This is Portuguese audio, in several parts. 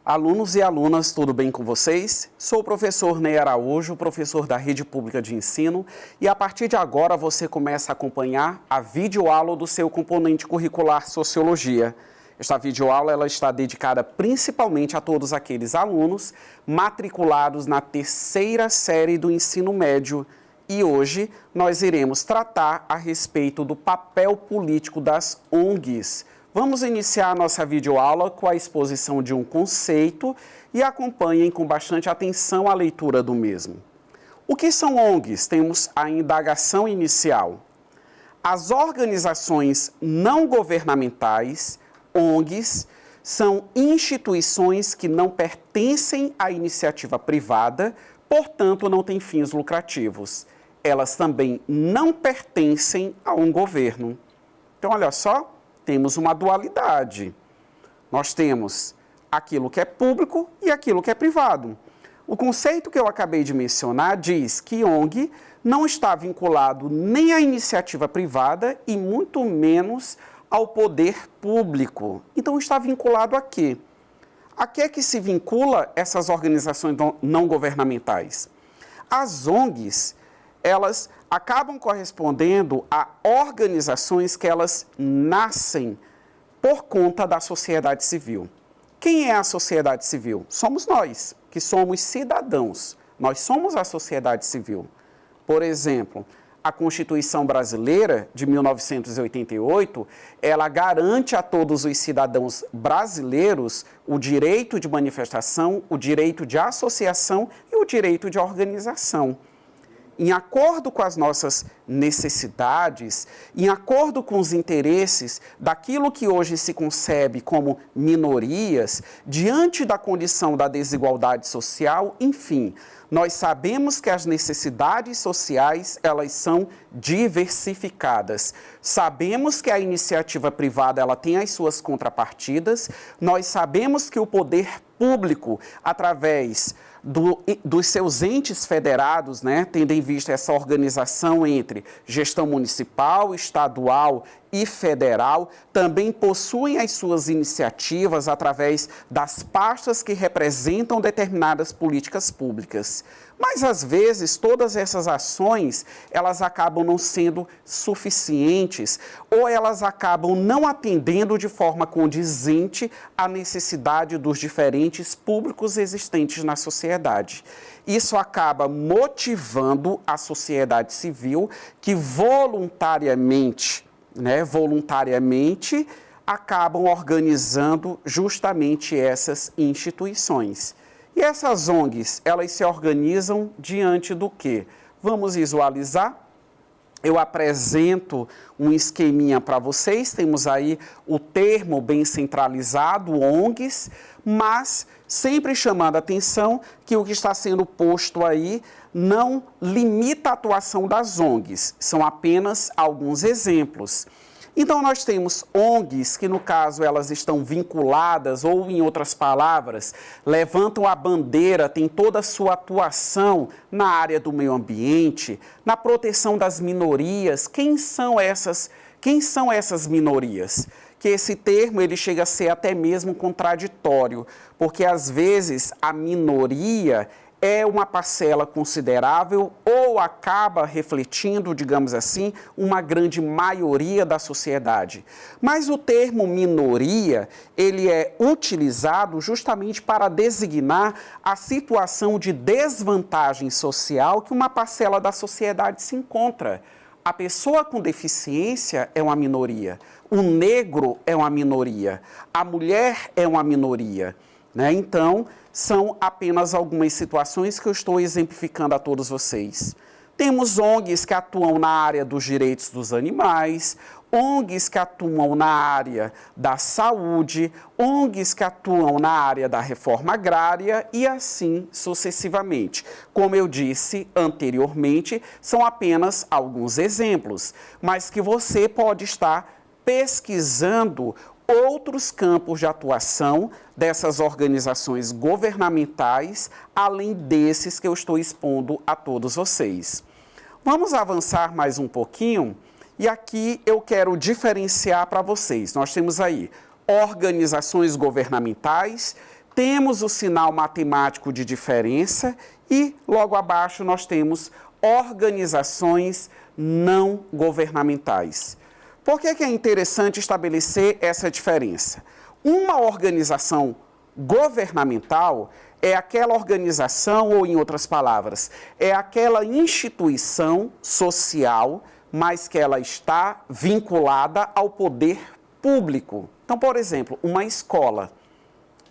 Alunos e alunas, tudo bem com vocês? Sou o professor Ney Araújo, professor da Rede Pública de Ensino, e a partir de agora você começa a acompanhar a videoaula do seu componente curricular Sociologia. Esta videoaula ela está dedicada principalmente a todos aqueles alunos matriculados na terceira série do ensino médio. E hoje nós iremos tratar a respeito do papel político das ONGs. Vamos iniciar a nossa videoaula com a exposição de um conceito e acompanhem com bastante atenção a leitura do mesmo. O que são ONGs? Temos a indagação inicial. As organizações não governamentais, ONGs, são instituições que não pertencem à iniciativa privada, portanto não têm fins lucrativos. Elas também não pertencem a um governo. Então, olha só. Temos uma dualidade. Nós temos aquilo que é público e aquilo que é privado. O conceito que eu acabei de mencionar diz que ONG não está vinculado nem à iniciativa privada e muito menos ao poder público. Então está vinculado a quê? A que é que se vincula essas organizações não governamentais? As ONGs, elas acabam correspondendo a organizações que elas nascem por conta da sociedade civil. Quem é a sociedade civil? Somos nós, que somos cidadãos. Nós somos a sociedade civil. Por exemplo, a Constituição Brasileira de 1988, ela garante a todos os cidadãos brasileiros o direito de manifestação, o direito de associação e o direito de organização. Em acordo com as nossas necessidades, em acordo com os interesses daquilo que hoje se concebe como minorias, diante da condição da desigualdade social, enfim, nós sabemos que as necessidades sociais, elas são diversificadas. Sabemos que a iniciativa privada, ela tem as suas contrapartidas, nós sabemos que o poder público, através dos seus entes federados, tendo em vista essa organização entre gestão municipal, estadual e federal, também possuem as suas iniciativas através das pastas que representam determinadas políticas públicas. Mas, às vezes, todas essas ações, elas acabam não sendo suficientes ou elas acabam não atendendo de forma condizente à necessidade dos diferentes públicos existentes na sociedade. Isso acaba motivando a sociedade civil que voluntariamente acabam organizando justamente essas instituições. E essas ONGs, elas se organizam diante do quê? Vamos visualizar? Eu apresento um esqueminha para vocês, temos aí o termo bem centralizado, ONGs, mas sempre chamando a atenção que o que está sendo posto aí não limita a atuação das ONGs, são apenas alguns exemplos. Então, nós temos ONGs que, no caso, elas estão vinculadas, ou, em outras palavras, levantam a bandeira, têm toda a sua atuação na área do meio ambiente, na proteção das minorias. Quem são essas minorias? Que esse termo ele chega a ser até mesmo contraditório, porque, às vezes, a minoria é uma parcela considerável ou acaba refletindo, digamos assim, uma grande maioria da sociedade. Mas o termo minoria, ele é utilizado justamente para designar a situação de desvantagem social que uma parcela da sociedade se encontra. A pessoa com deficiência é uma minoria, o negro é uma minoria, a mulher é uma minoria, Então, são apenas algumas situações que eu estou exemplificando a todos vocês. Temos ONGs que atuam na área dos direitos dos animais, ONGs que atuam na área da saúde, ONGs que atuam na área da reforma agrária e assim sucessivamente. Como eu disse anteriormente, são apenas alguns exemplos, mas que você pode estar pesquisando outros campos de atuação dessas organizações governamentais, além desses que eu estou expondo a todos vocês. Vamos avançar mais um pouquinho e aqui eu quero diferenciar para vocês. Nós temos aí organizações governamentais, temos o sinal matemático de diferença e, logo abaixo, nós temos organizações não governamentais. Por que é interessante estabelecer essa diferença? Uma organização governamental é aquela organização, ou em outras palavras, é aquela instituição social, mas que ela está vinculada ao poder público. Então, por exemplo, uma escola,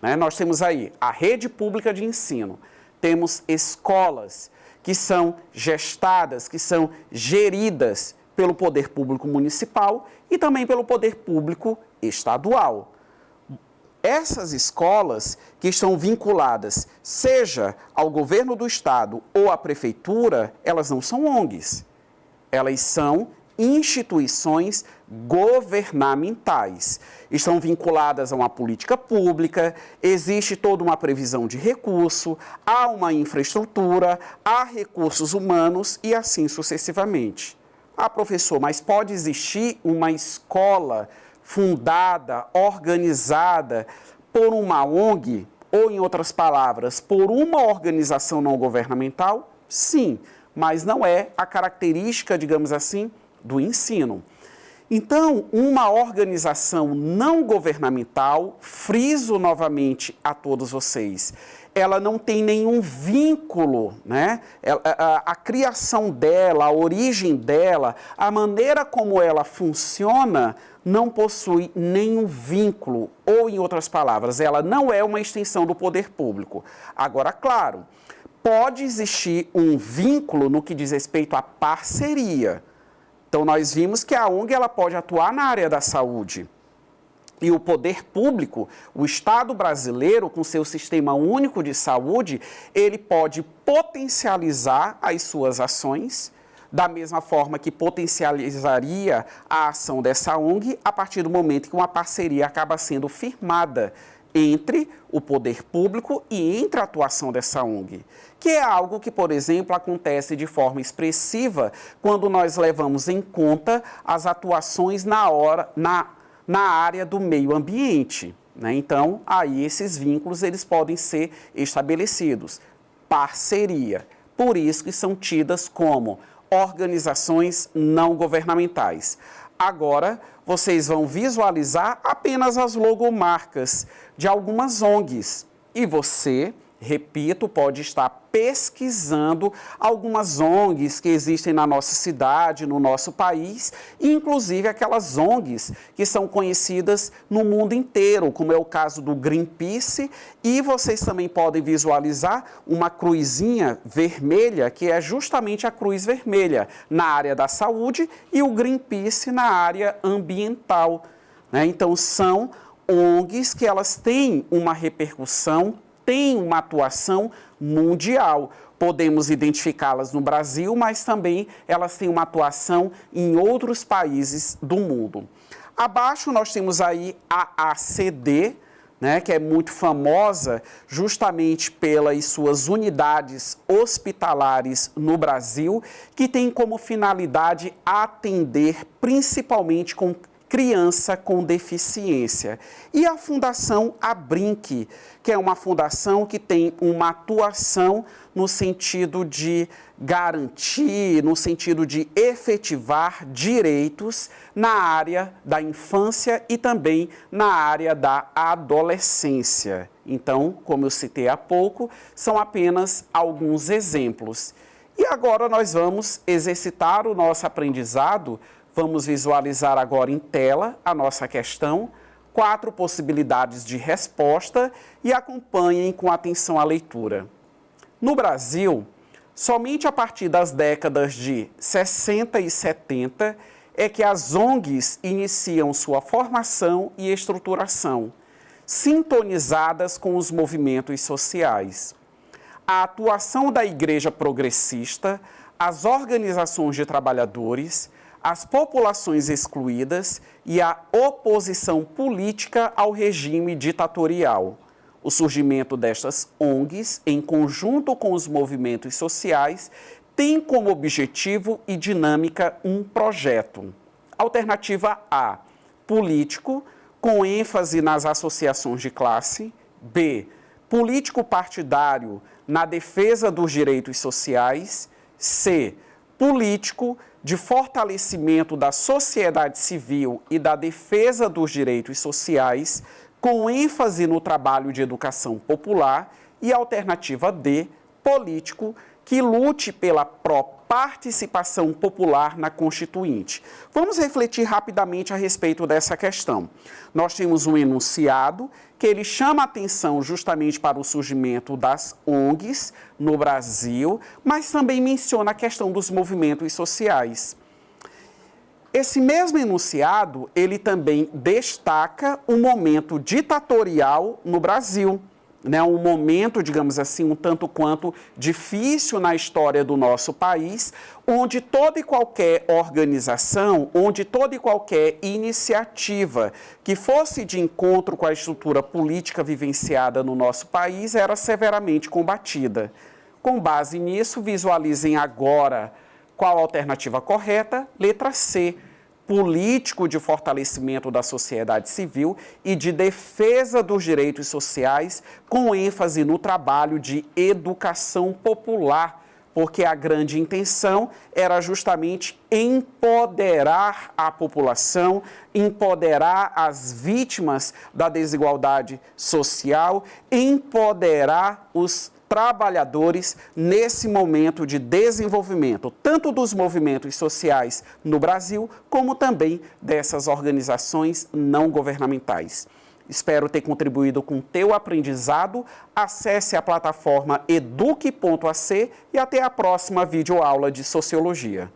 né? Nós temos aí a rede pública de ensino, temos escolas que são gestadas, que são geridas pelo poder público municipal e também pelo poder público estadual. Essas escolas que estão vinculadas, seja ao governo do estado ou à prefeitura, elas não são ONGs. Elas são instituições governamentais. Estão vinculadas a uma política pública, existe toda uma previsão de recurso, há uma infraestrutura, há recursos humanos e assim sucessivamente. Ah, professor, mas pode existir uma escola fundada, organizada por uma ONG, ou em outras palavras, por uma organização não governamental? Sim, mas não é a característica, digamos assim, do ensino. Então, uma organização não governamental, friso novamente a todos vocês, ela não tem nenhum vínculo, né? A criação dela, a origem dela, a maneira como ela funciona, não possui nenhum vínculo, ou em outras palavras, ela não é uma extensão do poder público. Agora, claro, pode existir um vínculo no que diz respeito à parceria. Então, nós vimos que a ONG ela pode atuar na área da saúde. E o poder público, o Estado brasileiro, com seu sistema único de saúde, ele pode potencializar as suas ações, da mesma forma que potencializaria a ação dessa ONG a partir do momento que uma parceria acaba sendo firmada entre o poder público e entre a atuação dessa ONG, que é algo que, por exemplo, acontece de forma expressiva quando nós levamos em conta as atuações na área do meio ambiente, né? Então, aí esses vínculos eles podem ser estabelecidos. Parceria, por isso que são tidas como organizações não governamentais. Agora, vocês vão visualizar apenas as logomarcas de algumas ONGs. E você, repito, pode estar pesquisando algumas ONGs que existem na nossa cidade, no nosso país, inclusive aquelas ONGs que são conhecidas no mundo inteiro, como é o caso do Greenpeace, e vocês também podem visualizar uma cruzinha vermelha, que é justamente a cruz vermelha na área da saúde e o Greenpeace na área ambiental, né? Então, são ONGs que elas têm uma repercussão, têm uma atuação mundial. Podemos identificá-las no Brasil, mas também elas têm uma atuação em outros países do mundo. Abaixo nós temos aí a ACD, né, que é muito famosa justamente pelas suas unidades hospitalares no Brasil, que tem como finalidade atender principalmente com criança com deficiência. E a Fundação Abrinq, que é uma fundação que tem uma atuação no sentido de garantir, no sentido de efetivar direitos na área da infância e também na área da adolescência. Então, como eu citei há pouco, são apenas alguns exemplos. E agora nós vamos exercitar o nosso aprendizado. Vamos visualizar agora em tela a nossa questão, 4 possibilidades de resposta e acompanhem com atenção a leitura. No Brasil, somente a partir das décadas de 60 e 70 é que as ONGs iniciam sua formação e estruturação, sintonizadas com os movimentos sociais. A atuação da Igreja Progressista, as organizações de trabalhadores, as populações excluídas e a oposição política ao regime ditatorial. O surgimento destas ONGs, em conjunto com os movimentos sociais, tem como objetivo e dinâmica um projeto. Alternativa A, político, com ênfase nas associações de classe. B, político partidário na defesa dos direitos sociais. C, político de fortalecimento da sociedade civil e da defesa dos direitos sociais, com ênfase no trabalho de educação popular. E alternativa D, político que lute pela participação popular na Constituinte. Vamos refletir rapidamente a respeito dessa questão. Nós temos um enunciado que ele chama a atenção justamente para o surgimento das ONGs no Brasil, mas também menciona a questão dos movimentos sociais. Esse mesmo enunciado, ele também destaca o momento ditatorial no Brasil, né, um momento, digamos assim, um tanto quanto difícil na história do nosso país, onde toda e qualquer organização, onde toda e qualquer iniciativa que fosse de encontro com a estrutura política vivenciada no nosso país era severamente combatida. Com base nisso, visualizem agora qual a alternativa correta. Letra C, político de fortalecimento da sociedade civil e de defesa dos direitos sociais, com ênfase no trabalho de educação popular, porque a grande intenção era justamente empoderar a população, empoderar as vítimas da desigualdade social, empoderar os trabalhadores nesse momento de desenvolvimento, tanto dos movimentos sociais no Brasil, como também dessas organizações não governamentais. Espero ter contribuído com o teu aprendizado. Acesse a plataforma eduque.ac e até a próxima videoaula de Sociologia.